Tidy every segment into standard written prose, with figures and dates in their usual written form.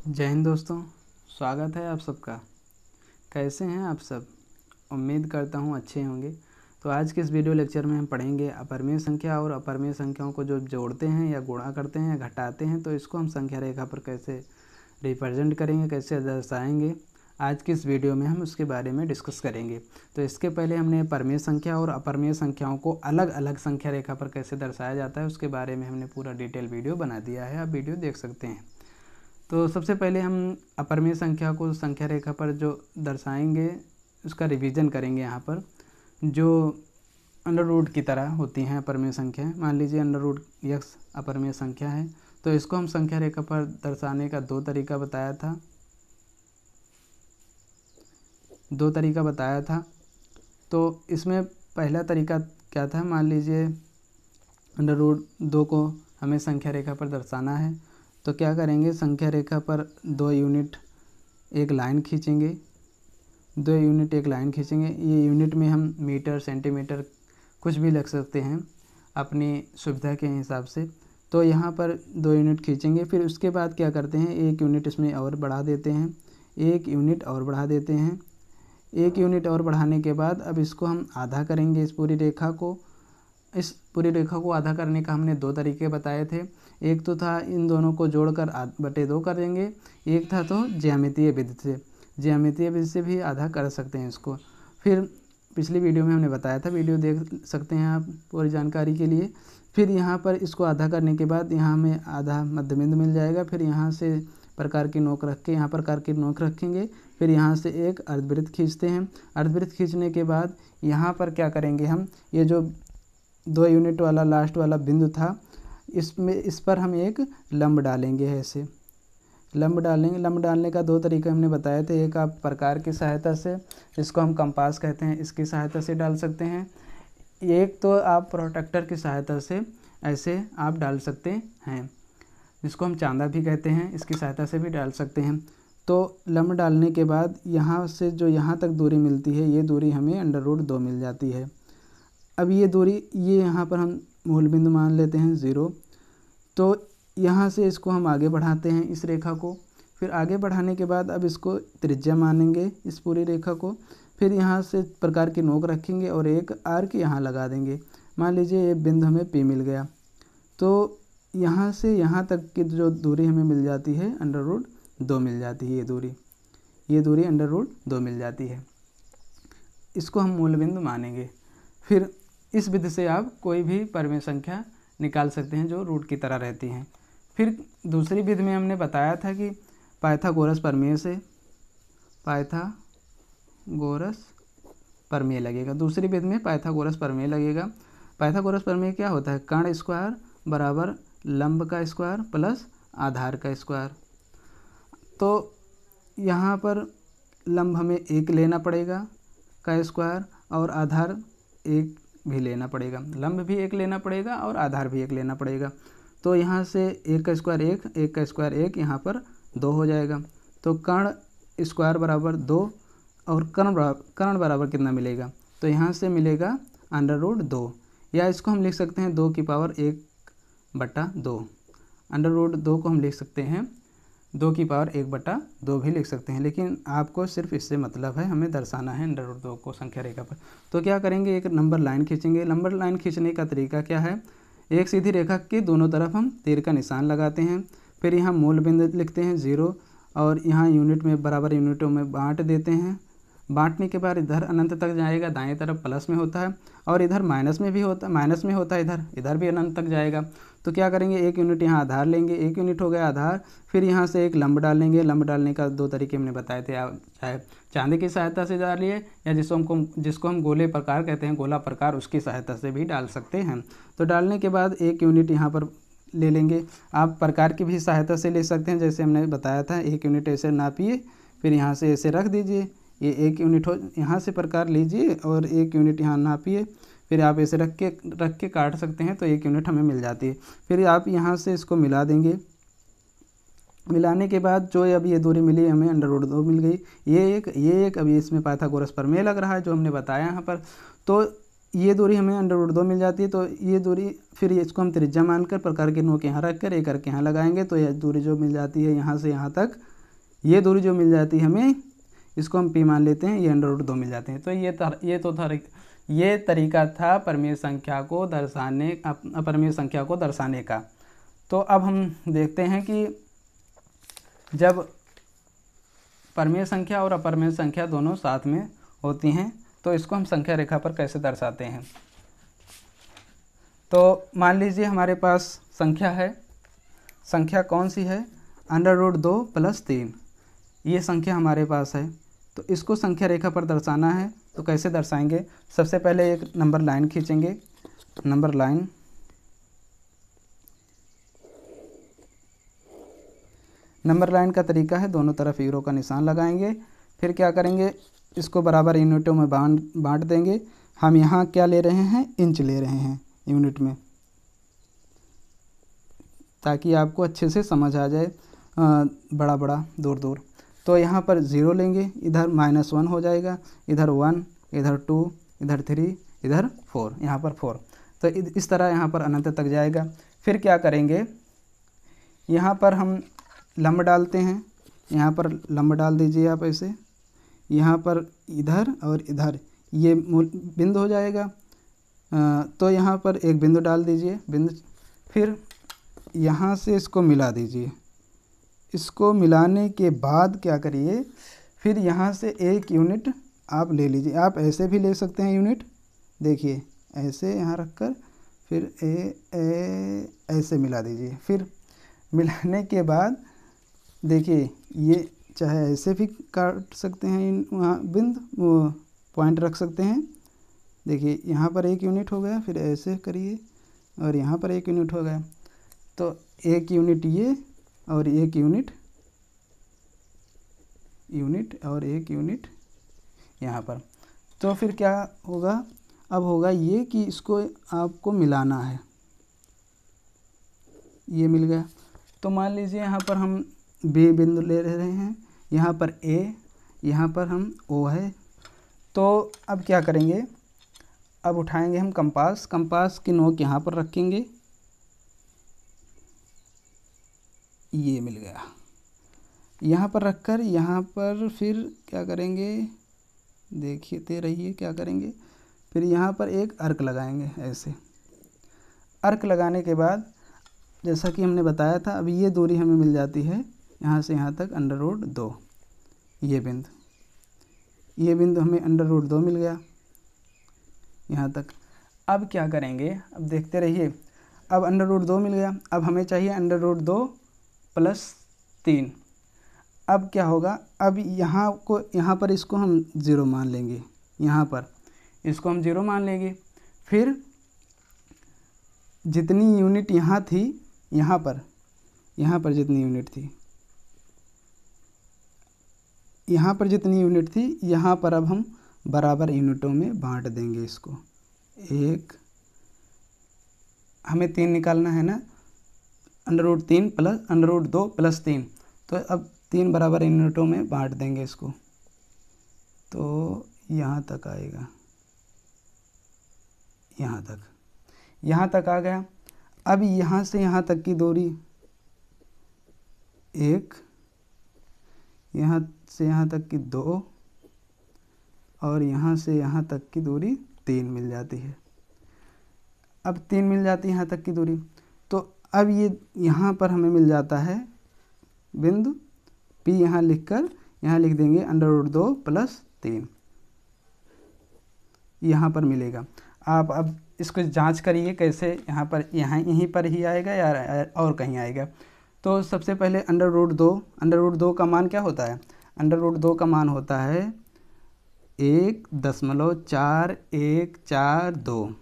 जय हिंद दोस्तों, स्वागत है आप सबका। कैसे हैं आप सब? उम्मीद करता हूं अच्छे होंगे। तो आज के इस वीडियो लेक्चर में हम पढ़ेंगे अपरिमेय संख्या और अपरिमेय संख्याओं को जो जोड़ते हैं या गुणा करते हैं या घटाते हैं, तो इसको हम संख्या रेखा पर कैसे रिप्रेजेंट करेंगे, कैसे दर्शाएंगे। आज की इस वीडियो में हम उसके बारे में डिस्कस करेंगे। तो इसके पहले हमने परिमेय संख्या और अपरिमेय संख्याओं को अलग अलग संख्या रेखा पर कैसे दर्शाया जाता है उसके बारे में हमने पूरा डिटेल वीडियो बना दिया है, आप वीडियो देख सकते हैं। तो सबसे पहले हम अपरिमेय संख्या को संख्या रेखा पर जो दर्शाएंगे उसका रिवीजन करेंगे। यहाँ पर जो अंडर रूट की तरह होती हैं अपरिमेय संख्याएं, मान लीजिए अंडर रूट यक्स अपरिमेय संख्या है, तो इसको हम संख्या रेखा पर दर्शाने का दो तरीका बताया था। तो इसमें पहला तरीका क्या था, मान लीजिए अंडर रूट 2 को हमें संख्या रेखा पर दर्शाना है, तो क्या करेंगे, संख्या रेखा पर 2 यूनिट एक लाइन खींचेंगे। ये यूनिट में हम मीटर, सेंटीमीटर कुछ भी लिख सकते हैं अपनी सुविधा के हिसाब से। तो यहाँ पर 2 यूनिट खींचेंगे, फिर उसके बाद क्या करते हैं, 1 यूनिट इसमें और बढ़ा देते हैं। 1 यूनिट और बढ़ाने के बाद अब इसको हम आधा करेंगे। इस पूरी रेखा को आधा करने का हमने 2 तरीके बताए थे। एक तो था इन दोनों को जोड़कर बटे 2 कर देंगे, एक था तो ज्यामितीय विधि से भी आधा कर सकते हैं इसको। फिर पिछली वीडियो में हमने बताया था, वीडियो देख सकते हैं आप पूरी जानकारी के लिए। फिर यहाँ पर इसको आधा करने के बाद यहाँ हमें आधा मध्यबिंदु मिल जाएगा। फिर यहाँ से प्रकार की नोक रख के यहाँ प्रकार की नोक रखेंगे। फिर यहाँ से एक अर्धवृत्त खींचते हैं। अर्धवृत्त खींचने के बाद यहाँ पर क्या करेंगे, हम ये जो 2 यूनिट वाला लास्ट वाला बिंदु था, इस पर हम एक लंब डालेंगे। ऐसे लंब डालने का 2 तरीके हमने बताए थे। एक आप प्रकार की सहायता से, इसको हम कंपास कहते हैं, इसकी सहायता से डाल सकते हैं। एक तो आप प्रोट्रैक्टर की सहायता से ऐसे आप डाल सकते हैं, जिसको हम चांदा भी कहते हैं, इसकी सहायता से भी डाल सकते हैं। तो लंब डालने के बाद यहाँ से जो यहाँ तक दूरी मिलती है, ये दूरी हमें अंडर रूट 2 मिल जाती है। अब ये दूरी, ये यहाँ पर हम मूल बिंदु मान लेते हैं 0। तो यहाँ से इसको हम आगे बढ़ाते हैं इस रेखा को। फिर आगे बढ़ाने के बाद अब इसको त्रिज्या मानेंगे इस पूरी रेखा को। फिर यहाँ से प्रकार की नोक रखेंगे और एक आर्क यहाँ लगा देंगे। मान लीजिए ये बिंदु हमें P मिल गया, तो यहाँ से यहाँ तक की जो दूरी हमें मिल जाती है अंडर रूट 2 मिल जाती है। ये दूरी अंडर रूट 2 मिल जाती है। इसको हम मूल बिंदु मानेंगे। फिर इस विधि से आप कोई भी परिमेय संख्या निकाल सकते हैं जो रूट की तरह रहती हैं। फिर दूसरी विधि में हमने बताया था कि पाइथागोरस प्रमेय लगेगा। दूसरी विधि में पाइथागोरस प्रमेय लगेगा। पाइथागोरस प्रमेय क्या होता है, कर्ण स्क्वायर बराबर लंब का स्क्वायर प्लस आधार का स्क्वायर। तो यहाँ पर लंब हमें 1 लेना पड़ेगा का स्क्वायर और आधार 1 भी लेना पड़ेगा। लंब भी 1 लेना पड़ेगा और आधार भी 1 लेना पड़ेगा। तो यहाँ से 1 का स्क्वायर 1, 1 का स्क्वायर 1, यहाँ पर 2 हो जाएगा। तो कर्ण स्क्वायर बराबर 2 और कर्ण बराबर कितना मिलेगा, तो यहाँ से मिलेगा अंडर रूट 2, या इसको हम लिख सकते हैं 2 की पावर 1/2। अंडर रूट 2 को हम लिख सकते हैं 2 की पावर 1/2 भी लिख सकते हैं, लेकिन आपको सिर्फ इससे मतलब है, हमें दर्शाना है अंडर रूट 2 को संख्या रेखा पर। तो क्या करेंगे, एक नंबर लाइन खींचेंगे। नंबर लाइन खींचने का तरीका क्या है, एक सीधी रेखा के दोनों तरफ हम तीर का निशान लगाते हैं। फिर यहाँ मूल बिंदु लिखते हैं 0 और यहाँ यूनिट में बराबर यूनिटों में बांट देते हैं। बांटने के बाद इधर अनंत तक जाएगा, दाएं तरफ प्लस में होता है और इधर माइनस में होता है, इधर भी अनंत तक जाएगा। तो क्या करेंगे, 1 यूनिट यहाँ आधार लेंगे, 1 यूनिट हो गया आधार। फिर यहाँ से एक लंब डालेंगे। लंब डालने का 2 तरीके हमने बताए थे, चाहे चांदी की सहायता से डालिए या जिसको हम गोले प्रकार कहते हैं, गोला प्रकार, उसकी सहायता से भी डाल सकते हैं। तो डालने के बाद 1 यूनिट यहाँ पर ले लेंगे। आप प्रकार की भी सहायता से ले सकते हैं, जैसे हमने बताया था। 1 यूनिट ऐसे नापिए, फिर यहाँ से ऐसे रख दीजिए। ये 1 यूनिट हो, यहाँ से प्रकार लीजिए और 1 यूनिट यहाँ नापिए, फिर आप ऐसे रख के काट सकते हैं, तो 1 यूनिट हमें मिल जाती है। फिर आप यहाँ से इसको मिला देंगे। मिलाने के बाद जो अब ये दूरी मिली हमें अंडर रूट 2 मिल गई। ये एक अभी इसमें पाइथागोरस प्रमेय लग रहा है जो हमने बताया यहाँ पर। तो ये दूरी हमें अंडर रूट 2 मिल जाती है। तो ये दूरी फिर इसको हम त्रिज्या मानकर प्रकार के नोक यहाँ रख कर एक करके यहाँ लगाएंगे, तो यह दूरी जो मिल जाती है यहाँ से यहाँ तक ये दूरी जो मिल जाती है हमें, इसको हम p मान लेते हैं, ये √2 मिल जाते हैं। तो ये तरीका था परमेय संख्या को दर्शाने का। तो अब हम देखते हैं कि जब परमेय संख्या और अपरमेय संख्या दोनों साथ में होती हैं तो इसको हम संख्या रेखा पर कैसे दर्शाते हैं। तो मान लीजिए हमारे पास संख्या है, संख्या कौन सी है, √2 + 3, ये संख्या हमारे पास है। तो इसको संख्या रेखा पर दर्शाना है तो कैसे दर्शाएंगे। सबसे पहले एक नंबर लाइन खींचेंगे, नंबर लाइन का तरीका है दोनों तरफ यूरो का निशान लगाएंगे। फिर क्या करेंगे, इसको बराबर यूनिटों में बांट देंगे। हम यहाँ क्या ले रहे हैं, इंच ले रहे हैं यूनिट में, ताकि आपको अच्छे से समझ आ जाए बड़ा बड़ा दूर दूर। तो यहाँ पर 0 लेंगे, इधर -1 हो जाएगा, इधर 1, इधर 2, इधर 3, इधर 4, यहाँ पर 4। तो इस तरह यहाँ पर अनंत तक जाएगा। फिर क्या करेंगे, यहाँ पर हम लंब डालते हैं, यहाँ पर लंब डाल दीजिए आप ऐसे, यहाँ पर इधर और इधर ये बिंदु हो जाएगा। तो यहाँ पर एक बिंदु डाल दीजिए, फिर यहाँ से इसको मिला दीजिए। इसको मिलाने के बाद क्या करिए, फिर यहाँ से एक यूनिट आप ले लीजिए। आप ऐसे भी ले सकते हैं यूनिट, देखिए ऐसे यहाँ रखकर फिर ऐसे मिला दीजिए। फिर मिलाने के बाद देखिए ये चाहे ऐसे भी काट सकते हैं, वहाँ बिंदु पॉइंट रख सकते हैं। देखिए यहाँ पर एक यूनिट हो गया, फिर ऐसे करिए और यहाँ पर एक यूनिट हो गया। तो एक यूनिट ये और एक यूनिट और एक यूनिट यहाँ पर। तो फिर क्या होगा, अब होगा ये कि इसको आपको मिलाना है, ये मिल गया। तो मान लीजिए यहाँ पर हम B बिंदु ले रहे हैं, यहाँ पर A, यहाँ पर हम O है। तो अब क्या करेंगे, अब उठाएंगे हम कंपास की नोक यहाँ पर रखेंगे, ये मिल गया। यहाँ पर रखकर यहाँ पर फिर क्या करेंगे, देखते रहिए क्या करेंगे। फिर यहाँ पर एक अर्क लगाएंगे ऐसे। अर्क लगाने के बाद जैसा कि हमने बताया था, अब ये दूरी हमें मिल जाती है यहाँ से यहाँ तक √2, ये बिंदु हमें √2 मिल गया यहाँ तक। अब क्या करेंगे, अब देखते रहिए, अब √2 मिल गया। अब हमें चाहिए √2 + 3। अब क्या होगा, अब यहाँ पर इसको हम 0 मान लेंगे, यहाँ पर इसको हम 0 मान लेंगे। फिर जितनी यूनिट यहाँ थी, यहाँ पर जितनी यूनिट थी, यहाँ पर अब हम बराबर यूनिटों में बांट देंगे इसको। हमें 3 निकालना है ना, √3 + √2 + 3। तो अब 3 बराबर यूनिटों में बांट देंगे इसको, तो यहाँ तक आएगा, यहाँ तक आ गया। अब यहाँ से यहाँ तक की दूरी 1, यहाँ से यहाँ तक की 2 और यहाँ से यहाँ तक की दूरी 3 मिल जाती है। अब 3 मिल जाती है यहाँ तक की दूरी। तो अब ये यहाँ पर हमें मिल जाता है बिंदु P, यहाँ लिख देंगे √2 + 3, यहाँ पर मिलेगा। आप अब इसको जांच करिए कैसे, यहीं पर ही आएगा या और कहीं आएगा। तो सबसे पहले √2 का मान क्या होता है, √2 का मान होता है 1.4142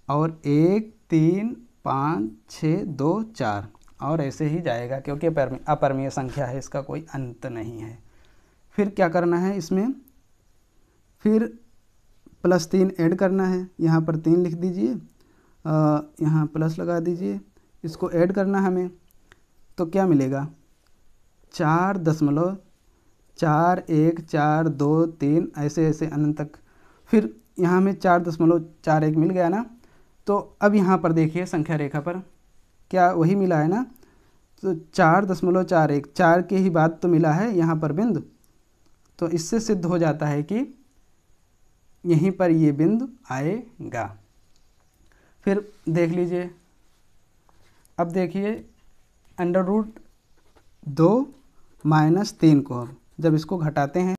और 1, 3, 5, 6, 2, 4 और ऐसे ही जाएगा, क्योंकि अपरमेय संख्या है, इसका कोई अंत नहीं है। फिर क्या करना है, इसमें फिर +3 ऐड करना है। यहाँ पर 3 लिख दीजिए, यहाँ प्लस लगा दीजिए, इसको ऐड करना हमें। तो क्या मिलेगा, 4.4142 ऐसे अनंत तक। फिर यहाँ में 4.41 मिल गया ना। तो अब यहाँ पर देखिए संख्या रेखा पर क्या वही मिला है ना, तो 4.41 4 के ही बाद तो मिला है यहाँ पर बिंदु, तो इससे सिद्ध हो जाता है कि यहीं पर ये बिंदु आएगा। फिर देख लीजिए, अब देखिए √2 - 3 को अब जब इसको घटाते हैं